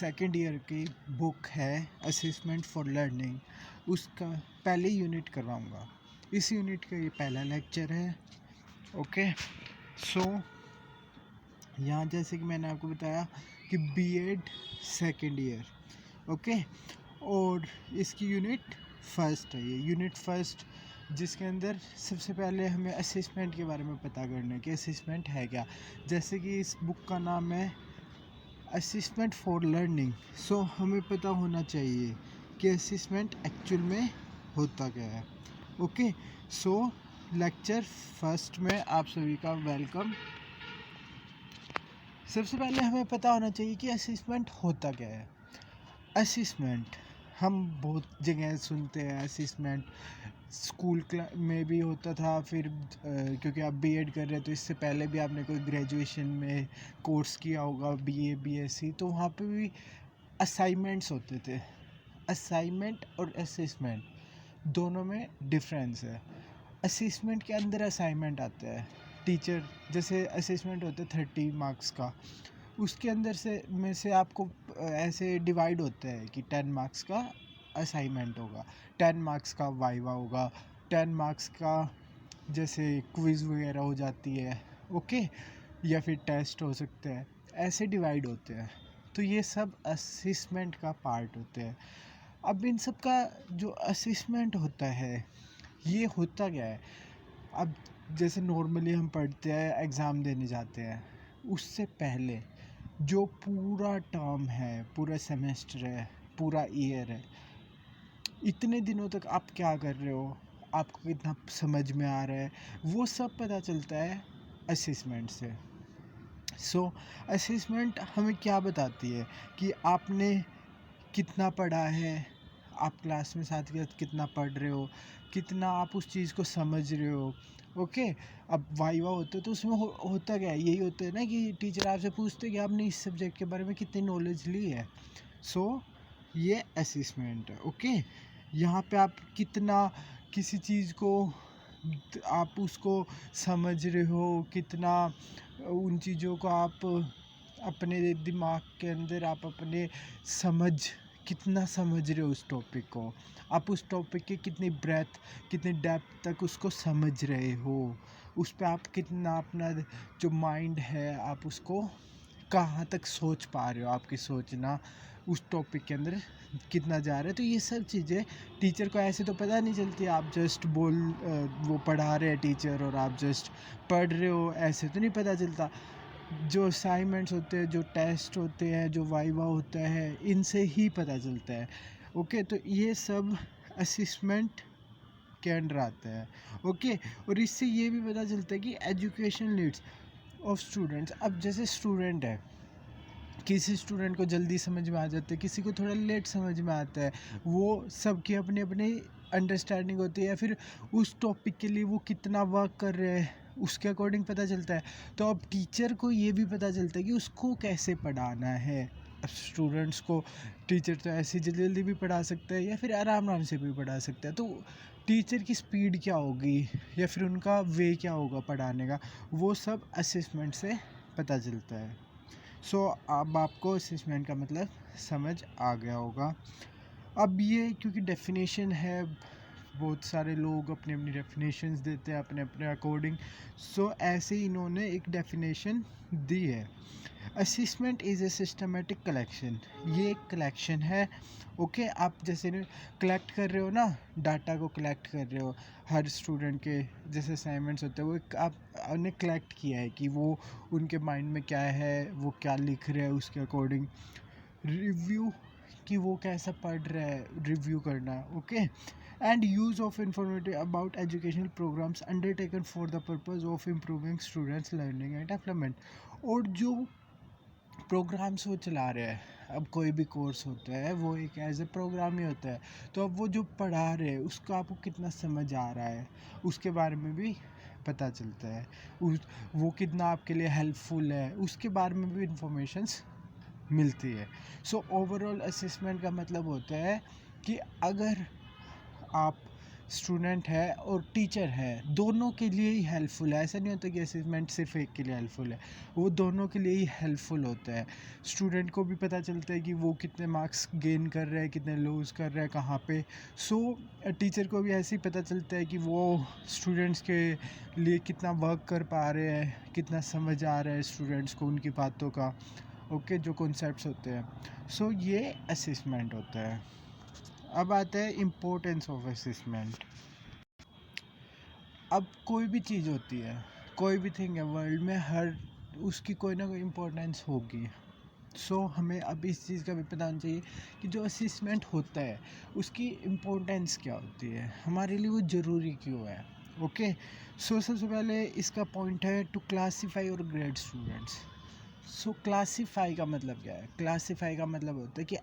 Second year की book है assessment for learning, उसका पहले यूनिट करवाऊँगा। इस यूनिट का ये पहला लेक्चर है। ओके, सो यहाँ जैसे कि मैंने आपको बताया कि बीएड सेकंड ईयर, ओके, और इसकी यूनिट फर्स्ट है। ये यूनिट फर्स्ट जिसके अंदर सबसे पहले हमें असेसमेंट के बारे में पता करना है कि असेसमेंट है क्या। जैसे कि इस बुक का नाम है असेसमेंट फॉर लर्निंग, सो हमें पता होना चाहिए कि असेसमेंट एक्चुअल में होता क्या है। ओके, सो लेक्चर फर्स्ट में आप सभी का वेलकम। सबसे पहले हमें पता होना चाहिए कि असेसमेंट होता क्या है। असेसमेंट हम बहुत जगह सुनते हैं। असेसमेंट स्कूल में भी होता था, फिर क्योंकि आप बीएड कर रहे हैं तो इससे पहले भी आपने कोई ग्रेजुएशन में कोर्स किया होगा, बीए बीएससी, तो वहाँ पे भी असाइनमेंट्स होते थे। असाइनमेंट और असेसमेंट दोनों में डिफरेंस है। असेसमेंट के अंदर असाइनमेंट आता है। टीचर जैसे असेसमेंट होता है 30 मार्क्स का, उसके अंदर से में से आपको ऐसे डिवाइड होता है कि 10 मार्क्स का असाइनमेंट होगा, 10 मार्क्स का वाइवा होगा, 10 मार्क्स का जैसे क्विज़ वगैरह हो जाती है, ओके, या फिर टेस्ट हो सकते हैं, ऐसे डिवाइड होते हैं। तो ये सब असेसमेंट का पार्ट होते हैं। अब इन सब का जो असेसमेंट होता है ये होता क्या है। अब जैसे नॉर्मली हम पढ़ते हैं, एग्ज़ाम देने जाते हैं, उससे पहले जो पूरा टर्म है, पूरा सेमेस्टर है, पूरा ईयर है, इतने दिनों तक आप क्या कर रहे हो, आपको कितना समझ में आ रहा है, वो सब पता चलता है असेसमेंट से। सो असेसमेंट हमें क्या बताती है कि आपने कितना पढ़ा है, आप क्लास में साथ के साथ कितना पढ़ रहे हो, कितना आप उस चीज़ को समझ रहे हो। ओके, अब वाइवा होता है तो उसमें होता क्या है, यही होता है ना कि टीचर आपसे पूछते हैं कि आपने इस सब्जेक्ट के बारे में कितनी नॉलेज ली है। सो ये असेसमेंट है। ओके, यहाँ पे आप कितना किसी चीज़ को आप उसको समझ रहे हो, कितना उन चीज़ों को आप अपने दिमाग के अंदर आप अपने समझ कितना समझ रहे हो उस टॉपिक को, आप उस टॉपिक की कितनी ब्रेथ कितनी डेप्थ तक उसको समझ रहे हो, उस पर आप कितना अपना जो माइंड है आप उसको कहाँ तक सोच पा रहे हो, आपकी सोचना उस टॉपिक के अंदर कितना जा रहा है। तो ये सब चीज़ें टीचर को ऐसे तो पता नहीं चलती। आप जस्ट वो पढ़ा रहे हैं टीचर और आप जस्ट पढ़ रहे हो, ऐसे तो नहीं पता चलता। जो असाइनमेंट्स होते हैं, जो टेस्ट होते हैं, जो वाइवा होता है, इनसे ही पता चलता है। ओके, तो ये सब असेसमेंट के अंडर आता है। ओके, और इससे ये भी पता चलता है कि एजुकेशन नीड्स ऑफ स्टूडेंट्स। अब जैसे स्टूडेंट है, किसी स्टूडेंट को जल्दी समझ में आ जाता है, किसी को थोड़ा लेट समझ में आता है, वो सबकी अपनी अपनी अंडरस्टैंडिंग होती है, या फिर उस टॉपिक के लिए वो कितना वर्क कर रहे हैं उसके अकॉर्डिंग पता चलता है। तो अब टीचर को ये भी पता चलता है कि उसको कैसे पढ़ाना है। अब स्टूडेंट्स को टीचर तो ऐसे जल्दी जल्दी भी पढ़ा सकता है या फिर आराम आराम से भी पढ़ा सकता है। तो टीचर की स्पीड क्या होगी या फिर उनका वे क्या होगा पढ़ाने का, वो सब असेसमेंट से पता चलता है। सो अब आपको असेसमेंट का मतलब समझ आ गया होगा। अब ये क्योंकि डेफिनेशन है, बहुत सारे लोग अपनी अपनी डेफिनेशंस देते हैं अपने अपने अकॉर्डिंग। सो ऐसे ही इन्होंने एक डेफिनेशन दी है। Assessment is a systematic collection. ये एक कलेक्शन है। ओके, आप जैसे कलेक्ट कर रहे हो ना, डाटा को कलेक्ट कर रहे हो, हर स्टूडेंट के जैसे असाइनमेंट्स होते हैं वो एक आपने कलेक्ट किया है कि वो उनके माइंड में क्या है, वो क्या लिख रहे हैं, उसके अकॉर्डिंग रिव्यू कि वो कैसा पढ़ रहा है, रिव्यू करना। Okay, and use of informative about educational programs undertaken for the purpose of improving students learning and development. और जो प्रोग्राम्स वो चला रहे हैं, अब कोई भी कोर्स होता है वो एक एज ए प्रोग्राम ही होता है, तो अब वो जो पढ़ा रहे हैं उसका आपको कितना समझ आ रहा है उसके बारे में भी पता चलता है। वो कितना आपके लिए हेल्पफुल है उसके बारे में भी इंफॉर्मेशंस मिलती है। सो ओवरऑल असेसमेंट का मतलब होता है कि अगर आप स्टूडेंट है और टीचर है, दोनों के लिए ही हेल्पफुल है। ऐसा नहीं होता कि असेसमेंट सिर्फ एक के लिए हेल्पफुल है, वो दोनों के लिए ही हेल्पफुल होता है। स्टूडेंट को भी पता चलता है कि वो कितने मार्क्स गेन कर रहा है, कितने लूज़ कर रहा है, कहाँ पे। सो टीचर को भी ऐसे ही पता चलता है कि वो स्टूडेंट्स के लिए कितना वर्क कर पा रहे हैं, कितना समझ आ रहा है स्टूडेंट्स को उनकी बातों का, ओके, जो कॉन्सेप्ट्स होते हैं। सो ये असेसमेंट होता है। अब आता है इम्पोर्टेंस ऑफ असेसमेंट। अब कोई भी चीज़ होती है, कोई भी थिंग है वर्ल्ड में, हर उसकी कोई ना कोई इम्पोर्टेंस होगी। सो हमें अब इस चीज़ का भी पता होना चाहिए कि जो असेसमेंट होता है उसकी इम्पोर्टेंस क्या होती है, हमारे लिए वो ज़रूरी क्यों है। ओके, सो सबसे पहले इसका पॉइंट है टू क्लासीफाई और ग्रेड स्टूडेंट्स। सो क्लासीफाई का मतलब क्या है? क्लासीफाई का मतलब होता है कि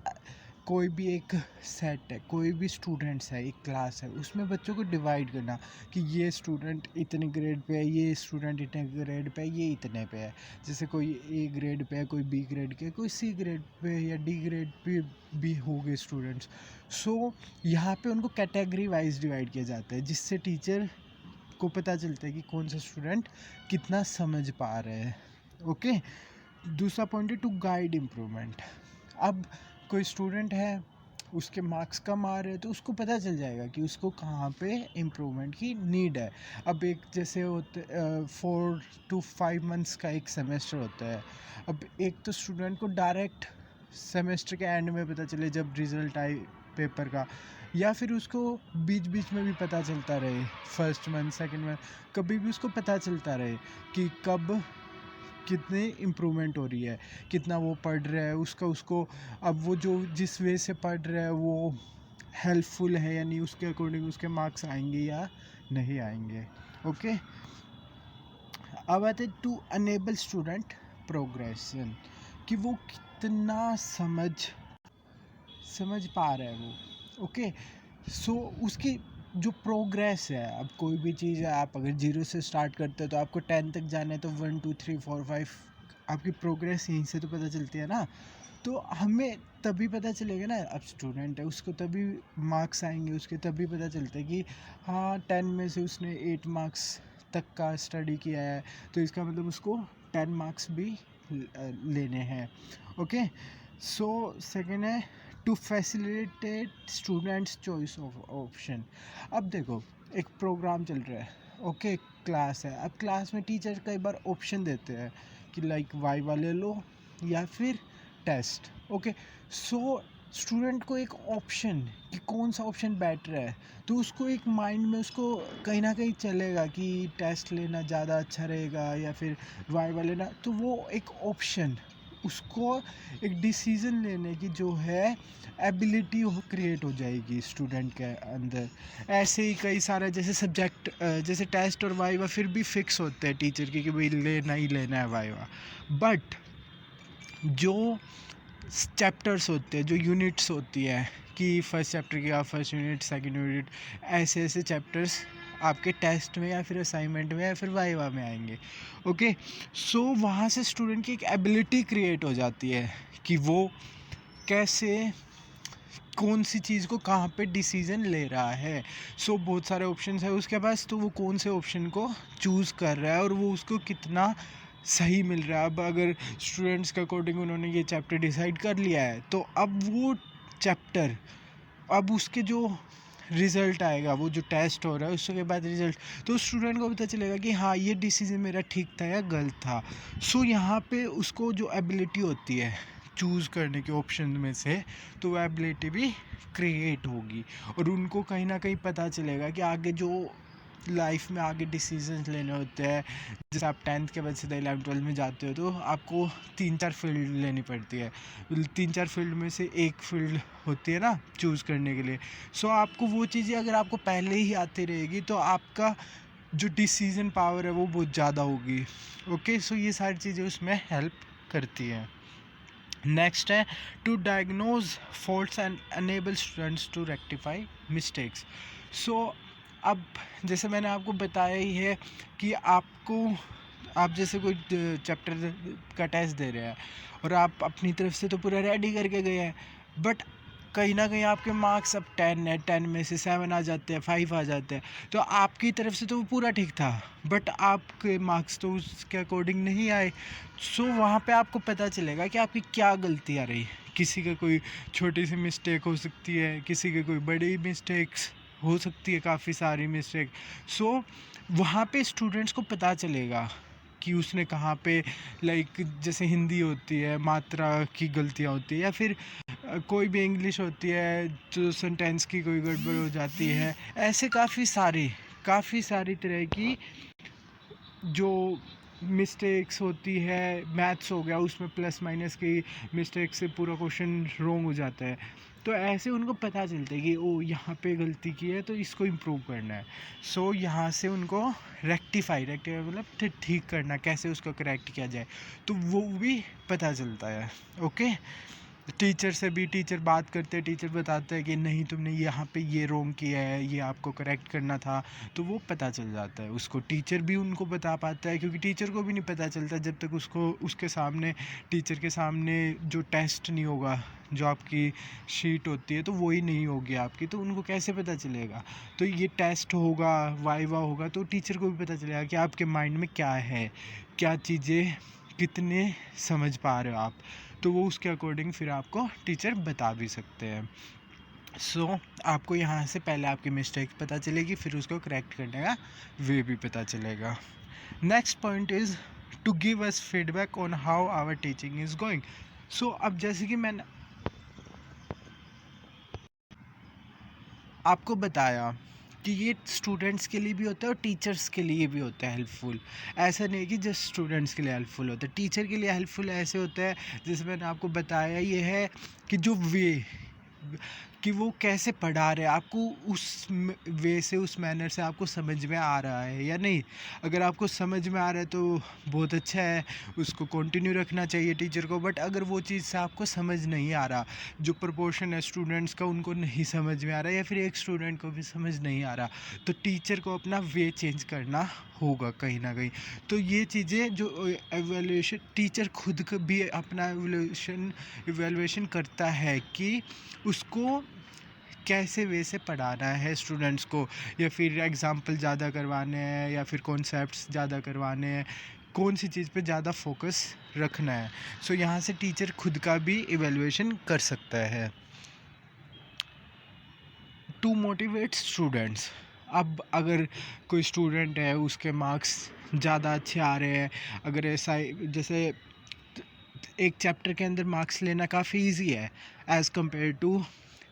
कोई भी एक सेट है, कोई भी स्टूडेंट्स है, एक क्लास है, उसमें बच्चों को डिवाइड करना कि ये स्टूडेंट इतने ग्रेड पे है, ये स्टूडेंट इतने ग्रेड पे है, ये इतने पे है। जैसे कोई ए ग्रेड पे है, कोई बी ग्रेड के, कोई सी ग्रेड पे या डी ग्रेड पे भी हो गए स्टूडेंट्स। सो यहाँ पे उनको कैटेगरी वाइज डिवाइड किया जाता है, जिससे टीचर को पता चलता है कि कौन सा स्टूडेंट कितना समझ पा रहे हैं। ओके, दूसरा पॉइंट है टू गाइड इम्प्रूवमेंट। अब कोई स्टूडेंट है, उसके मार्क्स कम आ रहे हैं, तो उसको पता चल जाएगा कि उसको कहाँ पे इम्प्रूवमेंट की नीड है। अब एक जैसे होते 4 to 5 मंथ्स का एक सेमेस्टर होता है। अब एक तो स्टूडेंट को डायरेक्ट सेमेस्टर के एंड में पता चले जब रिज़ल्ट आए पेपर का, या फिर उसको बीच बीच में भी पता चलता रहे, फर्स्ट मंथ सेकंड मंथ, कभी भी उसको पता चलता रहे कि कब कितनी इम्प्रूवमेंट हो रही है, कितना वो पढ़ रहा है, उसका उसको अब वो जो जिस वे से पढ़ रहा है वो हेल्पफुल है या नहीं, उसके अकॉर्डिंग उसके मार्क्स आएंगे या नहीं आएंगे। ओके, अब आते टू अनेबल स्टूडेंट प्रोग्रेशन, कि वो कितना समझ पा रहा है वो। ओके, सो उसकी जो प्रोग्रेस है, अब कोई भी चीज़ है, आप अगर 0 से स्टार्ट करते हो तो आपको 10 तक जाना है, तो 1 2 3 4 5 आपकी प्रोग्रेस यहीं से तो पता चलती है ना। तो हमें तभी पता चलेगा ना, अब स्टूडेंट है उसको तभी मार्क्स आएंगे उसके, तभी पता चलता है कि हाँ 10 में से उसने 8 मार्क्स तक का स्टडी किया है, तो इसका मतलब उसको 10 मार्क्स भी लेने हैं। ओके, सो सेकेंड है to facilitate students choice of option. अब देखो, एक प्रोग्राम चल रहा है, ओके, क्लास है, अब क्लास में टीचर कई बार ऑप्शन देते हैं कि लाइक वाइवा ले लो या फिर टेस्ट। ओके, सो स्टूडेंट को एक ऑप्शन कि कौन सा ऑप्शन बेटर है, तो उसको एक माइंड में उसको कहीं ना कहीं चलेगा कि टेस्ट लेना ज़्यादा अच्छा रहेगा या फिर वाइवा लेना, तो वो एक ऑप्शन उसको एक डिसीज़न लेने की जो है एबिलिटी क्रिएट हो जाएगी स्टूडेंट के अंदर। ऐसे ही कई सारे जैसे सब्जेक्ट, जैसे टेस्ट और वाइवा फिर भी फिक्स होते हैं टीचर की कि भाई लेना ही लेना है वाइवा, बट जो चैप्टर्स होते हैं, जो यूनिट्स होती है कि फर्स्ट चैप्टर की आप फर्स्ट यूनिट, सेकंड यूनिट, ऐसे ऐसे चैप्टर्स आपके टेस्ट में या फिर असाइनमेंट में या फिर वाइवा में आएंगे। ओके, सो वहाँ से स्टूडेंट की एक एबिलिटी क्रिएट हो जाती है कि वो कैसे कौन सी चीज़ को कहाँ पे डिसीज़न ले रहा है। सो बहुत सारे ऑप्शंस है उसके पास, तो वो कौन से ऑप्शन को चूज़ कर रहा है और वो उसको कितना सही मिल रहा है। अब अगर स्टूडेंट्स के अकॉर्डिंग उन्होंने ये चैप्टर डिसाइड कर लिया है, तो अब वो चैप्टर, अब उसके जो रिज़ल्ट आएगा, वो जो टेस्ट हो रहा है उसके बाद रिज़ल्ट, तो स्टूडेंट को पता चलेगा कि हाँ ये डिसीजन मेरा ठीक था या गलत था। सो यहाँ पे उसको जो एबिलिटी होती है चूज़ करने के ऑप्शन में से, तो वो एबिलिटी भी क्रिएट होगी और उनको कहीं ना कहीं पता चलेगा कि आगे जो लाइफ में आगे डिसीजन लेने होते हैं। जैसे आप 10th के बाद सीधा 11th 12th में जाते हो, तो आपको 3-4 फील्ड लेनी पड़ती है, 3-4 फील्ड में से एक फील्ड होती है ना चूज़ करने के लिए। सो आपको वो चीज़ें अगर आपको पहले ही आती रहेगी, तो आपका जो डिसीजन पावर है वो बहुत ज़्यादा होगी। ओके, सो ये सारी चीज़ें उसमें हेल्प करती हैं। नेक्स्ट है to diagnose faults and enable students to rectify mistakes. So अब जैसे मैंने आपको बताया ही है कि आप जैसे कोई चैप्टर का टेस्ट दे रहे हैं और आप अपनी तरफ से तो पूरा रेडी करके गए हैं, बट कहीं ना कहीं आपके मार्क्स अब 10 है, 10 में से 7 आ जाते हैं, 5 आ जाते हैं, तो आपकी तरफ से तो वो पूरा ठीक था, बट आपके मार्क्स तो उसके अकॉर्डिंग नहीं आए। सो वहाँ पे आपको पता चलेगा कि आपकी क्या गलती आ रही। किसी का कोई छोटी सी मिस्टेक हो सकती है, किसी की कोई बड़ी मिस्टेक्स हो सकती है, काफ़ी सारी मिस्टेक। सो वहाँ पे स्टूडेंट्स को पता चलेगा कि उसने कहाँ पे, लाइक जैसे हिंदी होती है, मात्रा की गलतियाँ होती है, या फिर कोई भी इंग्लिश होती है तो सेंटेंस की कोई गड़बड़ हो जाती है। ऐसे काफ़ी सारी तरह की जो मिस्टेक्स होती है, मैथ्स हो गया, उसमें प्लस माइनस की मिस्टेक से पूरा क्वेश्चन रॉन्ग हो जाता है। तो ऐसे उनको पता चलता है कि ओ यहाँ पे गलती की है तो इसको इम्प्रूव करना है। सो यहाँ से उनको रेक्टिफाई मतलब ठीक करना, कैसे उसको करेक्ट किया जाए, तो वो भी पता चलता है। ओके, टीचर से भी, टीचर बात करते हैं, टीचर बताते हैं कि नहीं तुमने यहाँ पे ये रॉन्ग किया है, ये आपको करेक्ट करना था, तो वो पता चल जाता है उसको। टीचर भी उनको बता पाता है, क्योंकि टीचर को भी नहीं पता चलता जब तक उसको उसके सामने, टीचर के सामने जो टेस्ट नहीं होगा, जो आपकी शीट होती है तो वो ही नहीं होगी आपकी, तो उनको कैसे पता चलेगा। तो ये टेस्ट होगा, वाइवा होगा, तो टीचर को भी पता चलेगा कि आपके माइंड में क्या है, क्या चीज़ें कितने समझ पा रहे हो आप, तो वो उसके अकॉर्डिंग फिर आपको टीचर बता भी सकते हैं। सो आपको यहाँ से पहले आपकी मिस्टेक पता चलेगी, फिर उसको करेक्ट करने का वे भी पता चलेगा। Next point is to give us feedback on how our teaching is going. So अब जैसे कि मैंने आपको बताया कि ये स्टूडेंट्स के लिए भी होता है और टीचर्स के लिए भी होता है हेल्पफुल। ऐसा नहीं है कि जस्ट स्टूडेंट्स के लिए हेल्पफुल होता है, टीचर के लिए हेल्पफुल ऐसे होता है, जैसे मैंने आपको बताया, ये है कि जो वे कि वो कैसे पढ़ा रहे हैं आपको, उस वे से, उस मैनर से आपको समझ में आ रहा है या नहीं। अगर आपको समझ में आ रहा है तो बहुत अच्छा है, उसको कंटिन्यू रखना चाहिए टीचर को। बट अगर वो चीज़ से आपको समझ नहीं आ रहा, जो प्रोपोर्शन है स्टूडेंट्स का उनको नहीं समझ में आ रहा, या फिर एक स्टूडेंट को भी समझ नहीं आ रहा, तो टीचर को अपना वे चेंज करना होगा कहीं ना कहीं। तो ये चीज़ें जो एवेल्यूएशन, टीचर खुद भी अपना इवेल्युएशन करता है कि उसको कैसे वे से पढ़ाना है स्टूडेंट्स को, या फिर एग्जाम्पल ज़्यादा करवाने हैं, या फिर कॉन्सेप्ट्स ज़्यादा करवाने हैं, कौन सी चीज़ पे ज़्यादा फोकस रखना है। सो यहाँ से टीचर खुद का भी इवेल्युएशन कर सकता है। टू मोटिवेट स्टूडेंट्स, अब अगर कोई स्टूडेंट है, उसके मार्क्स ज़्यादा अच्छे आ रहे हैं, अगर ऐसा जैसे एक चैप्टर के अंदर मार्क्स लेना काफ़ी इजी है एज़ कम्पेयर टू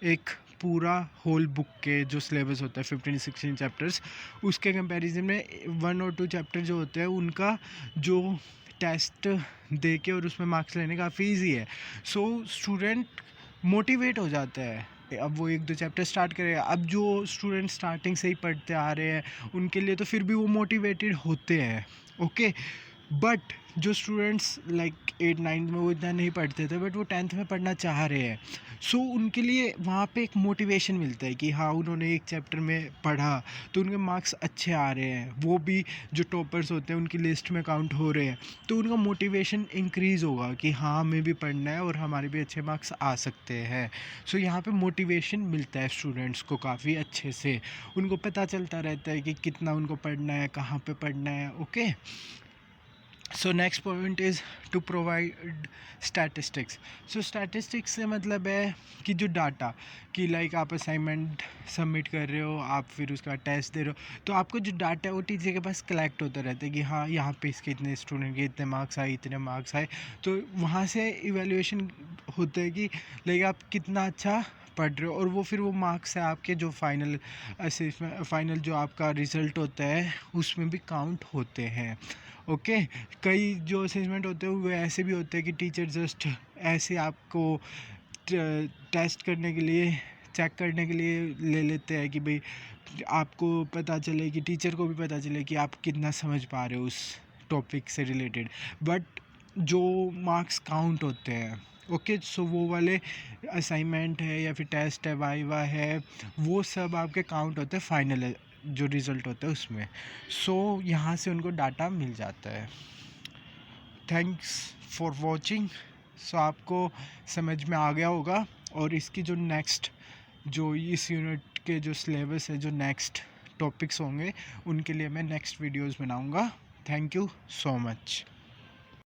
एक पूरा होल बुक के जो सिलेबस होता है 15-16 चैप्टर्स, उसके कंपैरिजन में 1 और 2 चैप्टर जो होते हैं उनका जो टेस्ट दे के और उसमें मार्क्स लेने काफ़ी इजी है। सो स्टूडेंट मोटिवेट हो जाता है, अब वो 1-2 चैप्टर स्टार्ट करेगा। अब जो स्टूडेंट स्टार्टिंग से ही पढ़ते आ रहे हैं उनके लिए तो फिर भी वो मोटिवेटेड होते हैं। ओके, बट जो स्टूडेंट्स लाइक 8-9 में वो इतना नहीं पढ़ते थे, बट वो 10th में पढ़ना चाह रहे हैं, सो उनके लिए वहाँ पे एक मोटिवेशन मिलता है कि हाँ उन्होंने एक चैप्टर में पढ़ा तो उनके मार्क्स अच्छे आ रहे हैं, वो भी जो टॉपर्स होते हैं उनकी लिस्ट में काउंट हो रहे हैं, तो उनका मोटिवेशन इंक्रीज़ होगा कि हाँ हमें भी पढ़ना है और हमारे भी अच्छे मार्क्स आ सकते हैं। सो यहाँ पे मोटिवेशन मिलता है स्टूडेंट्स को काफ़ी अच्छे से, उनको पता चलता रहता है कि कितना उनको पढ़ना है, कहाँ पे पढ़ना है। Okay, so next point is to provide statistics. So statistics से मतलब है कि जो डाटा, कि लाइक आप असाइनमेंट सबमिट कर रहे हो, आप फिर उसका टेस्ट दे रहे हो, तो आपको जो डाटा है वो टीचर के पास कलेक्ट होता रहता है कि हाँ यहाँ पे इसके इतने स्टूडेंट के इतने मार्क्स आए, इतने मार्क्स आए, तो वहाँ से इवेल्युएशन होता है कि लाइक आप कितना अच्छा पढ़ रहे हो, और वो फिर वो मार्क्स है आपके जो फाइनल असेसमेंट, फाइनल जो आपका रिज़ल्ट होता है उसमें भी काउंट होते हैं। ओके, कई जो असेसमेंट होते हैं वो ऐसे भी होते हैं कि टीचर जस्ट ऐसे आपको टेस्ट करने के लिए, चेक करने के लिए ले लेते हैं कि भाई आपको पता चले, कि टीचर को भी पता चले कि आप कितना समझ पा रहे हो उस टॉपिक से रिलेटेड, बट जो मार्क्स काउंट होते हैं, ओके, सो वो वाले असाइनमेंट है या फिर टेस्ट है, वाइवा है, वो सब आपके काउंट होते हैं फाइनल जो रिज़ल्ट होता है उसमें। सो यहाँ से उनको डाटा मिल जाता है। Thanks for watching. सो आपको समझ में आ गया होगा, और इसकी जो नेक्स्ट जो इस यूनिट के जो सिलेबस है, जो नेक्स्ट टॉपिक्स होंगे, उनके लिए मैं नेक्स्ट वीडियोस बनाऊंगा। Thank you so much.